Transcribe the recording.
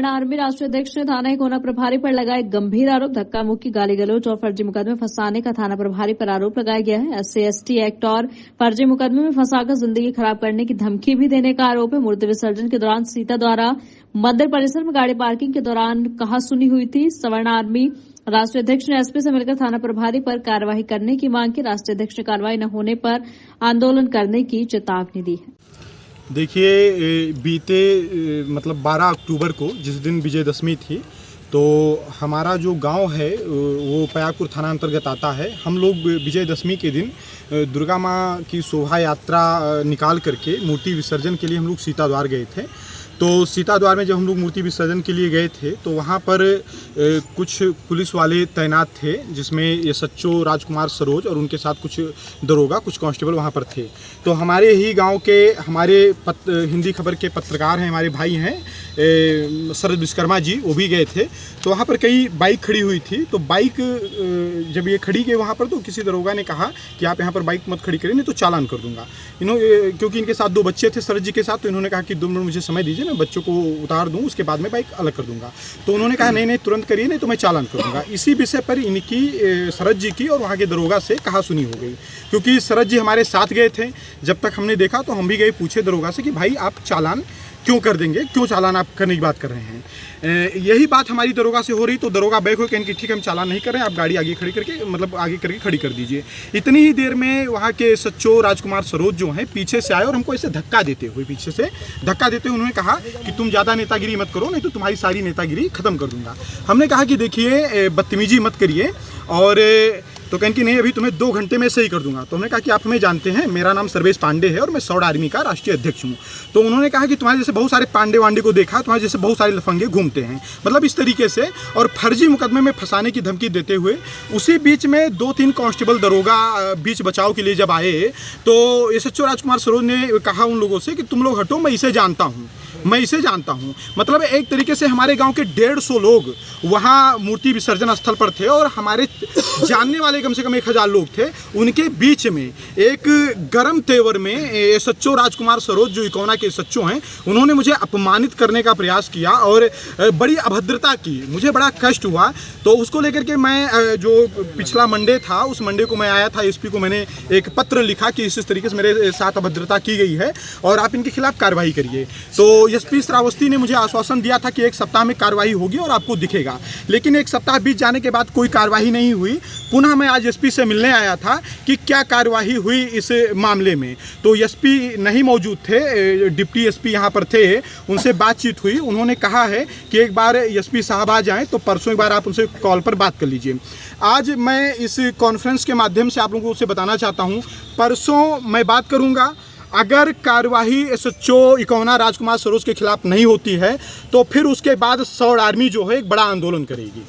स्वर्ण आर्मी राष्ट्रीय अध्यक्ष ने थाना इकोना प्रभारी पर लगाए गंभीर आरोप। धक्का मुक्की, गाली गलौज और फर्जी मुकदमे फंसाने का थाना प्रभारी पर आरोप लगाया गया है। SC/ST एक्ट और फर्जी मुकदमे में फंसाकर जिंदगी खराब करने की धमकी भी देने का आरोप है। मूर्ति विसर्जन के दौरान सीता द्वारा मंदिर परिसर में गाड़ी पार्किंग के दौरान कहासुनी हुई थी। स्वर्ण आर्मी राष्ट्रीय अध्यक्ष ने SP से मिलकर थाना प्रभारी पर कार्यवाही करने की मांग की। राष्ट्रीय अध्यक्ष ने कार्रवाई न होने पर आंदोलन करने की चेतावनी दी है। देखिए, बीते 12 अक्टूबर को जिस दिन विजयदशमी थी, तो हमारा जो गांव है वो पयागपुर थाना अंतर्गत आता है। हम लोग विजयदशमी के दिन दुर्गा माँ की शोभा यात्रा निकाल करके मूर्ति विसर्जन के लिए हम लोग सीता द्वार गए थे। तो सीता द्वार में जब हम लोग मूर्ति विसर्जन के लिए गए थे तो वहाँ पर कुछ पुलिस वाले तैनात थे, जिसमें SHO राजकुमार सरोज और उनके साथ कुछ दरोगा, कुछ कांस्टेबल वहाँ पर थे। तो हमारे ही गांव के हमारे हिंदी खबर के पत्रकार हैं, हमारे भाई हैं शरद विश्वकर्मा जी, वो भी गए थे। तो वहाँ पर कई बाइक खड़ी हुई थी। तो बाइक जब ये खड़ी गई वहाँ पर, तो किसी दरोगा ने कहा कि आप यहाँ पर बाइक मत खड़ी करें, नहीं तो चालान कर दूंगा। क्योंकि इनके साथ 2 बच्चे थे शरद जी के साथ, तो इन्होंने कहा कि 2 मिनट मुझे समय दीजिए, मैं बच्चों को उतार दूं, उसके बाद में बाइक अलग कर दूंगा। तो उन्होंने कहा नहीं तुरंत करिए, नहीं तो मैं चालान कर दूंगा। इसी विषय पर इनकी शरद जी की और वहाँ के दरोगा से कहासुनी हो गई, क्योंकि शरद जी हमारे साथ गए थे। जब तक हमने देखा तो हम भी गए, पूछे दरोगा से कि भाई आप चालान क्यों कर देंगे, क्यों चालान आप करने की बात कर रहे हैं। यही बात हमारी दरोगा से हो रही, तो दरोगा बैक हो कि ठीक है, हम चालान नहीं कर रहे हैं, आप गाड़ी आगे खड़ी करके आगे करके खड़ी कर दीजिए। इतनी ही देर में वहाँ के SHO राजकुमार सरोज जो हैं पीछे से आए और हमको ऐसे धक्का देते हुए उन्होंने कहा कि तुम ज़्यादा नेतागिरी मत करो, नहीं तो तुम्हारी सारी नेतागिरी खत्म कर दूंगा। हमने कहा कि देखिए बदतमीजी मत करिए, और तो कहने की नहीं, अभी तुम्हें 2 घंटे में सही कर दूंगा। तो हमने कहा कि आप हमें जानते हैं, मेरा नाम सर्वेश पांडे है और मैं स्वर्ण आर्मी का राष्ट्रीय अध्यक्ष हूँ। तो उन्होंने कहा कि तुम्हारे जैसे बहुत सारे पांडे वांडे को देखा, तुम्हारे जैसे बहुत सारे लफंगे घूमते हैं, इस तरीके से, और फर्जी मुकदमे में फंसाने की धमकी देते हुए। उसी बीच में 2-3 कांस्टेबल दरोगा बीच बचाव के लिए जब आए, तो SHO राजकुमार सरोज ने कहा उन लोगों से कि तुम लोग हटो, मैं इसे जानता हूँ। एक तरीके से हमारे गांव के 150 लोग वहां मूर्ति विसर्जन स्थल पर थे, और हमारे जानने वाले कम से कम 1000 लोग थे। उनके बीच में एक गरम तेवर में SHO राजकुमार सरोज, जो इकोना के SHO हैं, उन्होंने मुझे अपमानित करने का प्रयास किया और बड़ी अभद्रता की। मुझे बड़ा कष्ट हुआ। तो उसको लेकर के मैं, जो पिछला मंडे था, उस मंडे को मैं आया था, SP को मैंने एक पत्र लिखा कि इस तरीके से मेरे साथ अभद्रता की गई है और आप इनके खिलाफ कार्रवाई करिए। तो SP श्रावस्ती ने मुझे आश्वासन दिया था कि 1 सप्ताह में कार्रवाई होगी और आपको दिखेगा, लेकिन 1 सप्ताह बीत जाने के बाद कोई कार्रवाई नहीं हुई। पुनः मैं आज SP से मिलने आया था कि क्या कार्रवाई हुई इस मामले में। तो SP नहीं मौजूद थे, डिप्टी SP यहाँ पर थे, उनसे बातचीत हुई। उन्होंने कहा है कि एक बार SP साहब आ जाएं, तो परसों एक बार आप उनसे कॉल पर बात कर लीजिए। आज मैं इस कॉन्फ्रेंस के माध्यम से आप लोगों से बताना चाहता हूँ, परसों मैं बात करूँगा। अगर कार्यवाही SHO इकोना राजकुमार सरोज के खिलाफ नहीं होती है, तो फिर उसके बाद स्वर्ण आर्मी जो है एक बड़ा आंदोलन करेगी।